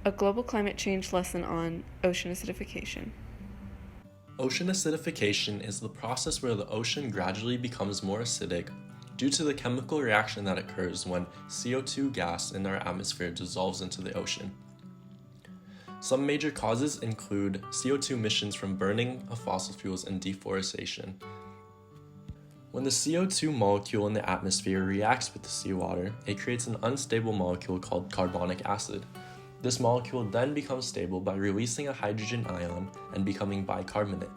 a global climate change lesson on ocean acidification. Ocean acidification is the process where the ocean gradually becomes more acidic due to the chemical reaction that occurs when CO2 gas in our atmosphere dissolves into the ocean. Some major causes include CO2 emissions from burning of fossil fuels and deforestation. When the CO2 molecule in the atmosphere reacts with the seawater, it creates an unstable molecule called carbonic acid. This molecule then becomes stable by releasing a hydrogen ion and becoming bicarbonate.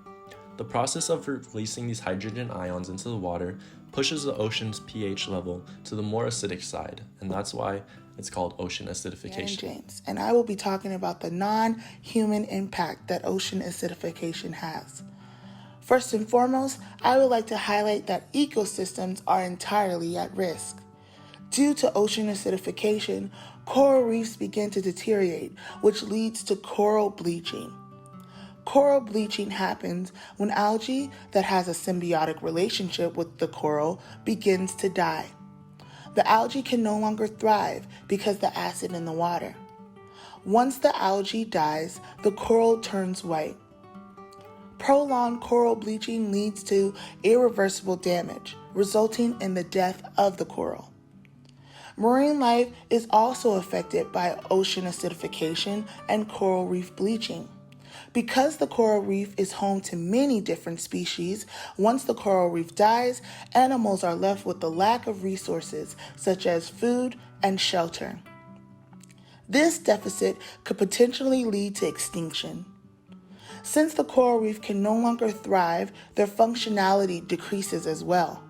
The process of releasing these hydrogen ions into the water pushes the ocean's pH level to the more acidic side, and that's why it's called ocean acidification. Breannon James, and I will be talking about the non-human impact that ocean acidification has. First and foremost, I would like to highlight that ecosystems are entirely at risk. Due to ocean acidification, coral reefs begin to deteriorate, which leads to coral bleaching. Coral bleaching happens when algae that has a symbiotic relationship with the coral begins to die. The algae can no longer thrive because of the acid in the water. Once the algae dies, the coral turns white. Prolonged coral bleaching leads to irreversible damage, resulting in the death of the coral. Marine life is also affected by ocean acidification and coral reef bleaching. Because the coral reef is home to many different species, once the coral reef dies, animals are left with the lack of resources such as food and shelter. This deficit could potentially lead to extinction. Since the coral reef can no longer thrive, their functionality decreases as well.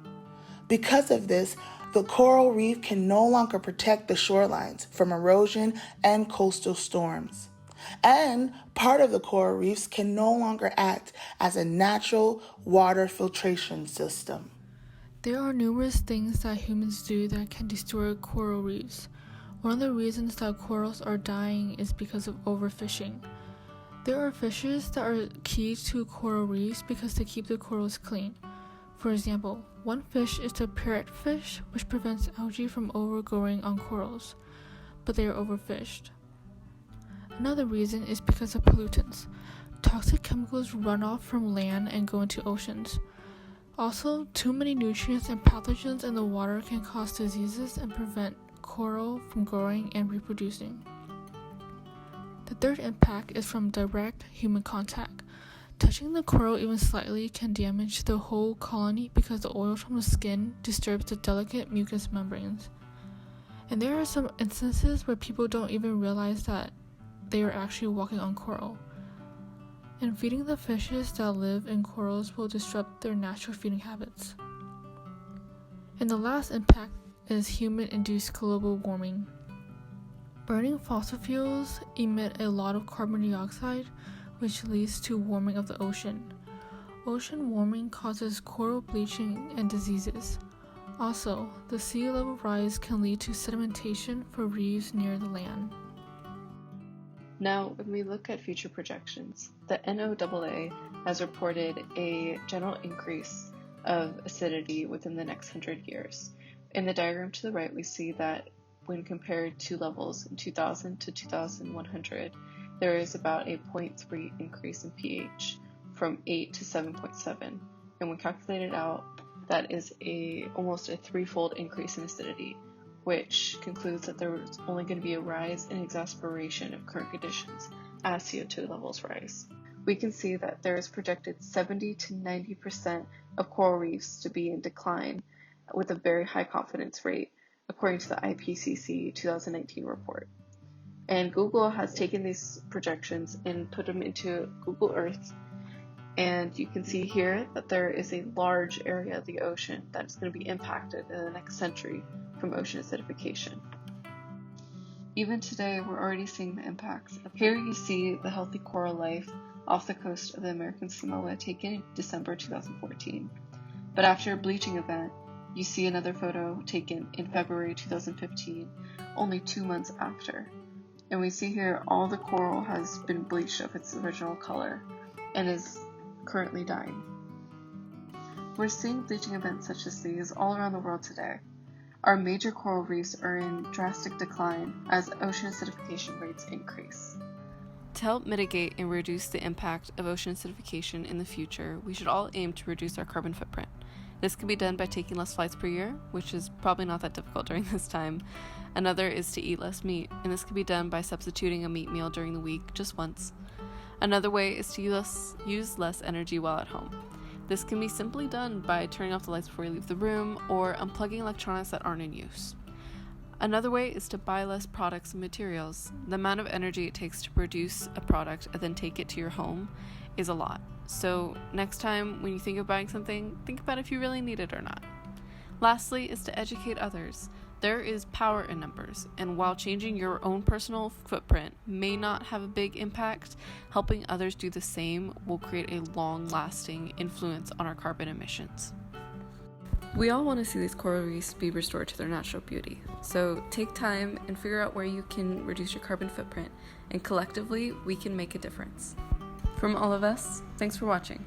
Because of this, the coral reef can no longer protect the shorelines from erosion and coastal storms. And part of the coral reefs can no longer act as a natural water filtration system. There are numerous things that humans do that can destroy coral reefs. One of the reasons that corals are dying is because of overfishing. There are fishes that are key to coral reefs because they keep the corals clean. For example, one fish is the parrotfish, which prevents algae from overgrowing on corals, but they are overfished. Another reason is because of pollutants. Toxic chemicals run off from land and go into oceans. Also, too many nutrients and pathogens in the water can cause diseases and prevent coral from growing and reproducing. The third impact is from direct human contact. Touching the coral even slightly can damage the whole colony because the oil from the skin disturbs the delicate mucous membranes. And there are some instances where people don't even realize that they are actually walking on coral. And feeding the fishes that live in corals will disrupt their natural feeding habits. And the last impact is human-induced global warming. Burning fossil fuels emit a lot of carbon dioxide, which leads to warming of the ocean. Ocean warming causes coral bleaching and diseases. Also, the sea level rise can lead to sedimentation for reefs near the land. Now, when we look at future projections, the NOAA has reported a general increase of acidity within the next 100 years. In the diagram to the right, we see that when compared to levels in 2000 to 2100, there is about a 0.3 increase in pH from 8 to 7.7. And when calculated out, that is almost a threefold increase in acidity, which concludes that there is only going to be a rise in exacerbation of current conditions as CO2 levels rise. We can see that there is projected 70 to 90% of coral reefs to be in decline with a very high confidence rate, according to the IPCC 2019 report. And Google has taken these projections and put them into Google Earth, and you can see here that there is a large area of the ocean that's going to be impacted in the next century from ocean acidification. Even today, we're already seeing the impacts. Here you see the healthy coral life off the coast of the American Samoa taken in December 2014. But after a bleaching event, you see another photo taken in February 2015, only 2 months after. And we see here all the coral has been bleached of its original color and is currently dying. We're seeing bleaching events such as these all around the world today. our major coral reefs are in drastic decline as ocean acidification rates increase. To help mitigate and reduce the impact of ocean acidification in the future, we should all aim to reduce our carbon footprint. This can be done by taking less flights per year, which is probably not that difficult during this time. Another is to eat less meat, and this can be done by substituting a meat meal during the week just once. Another way is to use less energy while at home. This can be simply done by turning off the lights before you leave the room or unplugging electronics that aren't in use. Another way is to buy less products and materials. The amount of energy it takes to produce a product and then take it to your home is a lot. So next time when you think of buying something, think about if you really need it or not. Lastly is to educate others. There is power in numbers, and while changing your own personal footprint may not have a big impact, helping others do the same will create a long-lasting influence on our carbon emissions. We all want to see these coral reefs be restored to their natural beauty, so take time and figure out where you can reduce your carbon footprint, and collectively we can make a difference. From all of us, thanks for watching.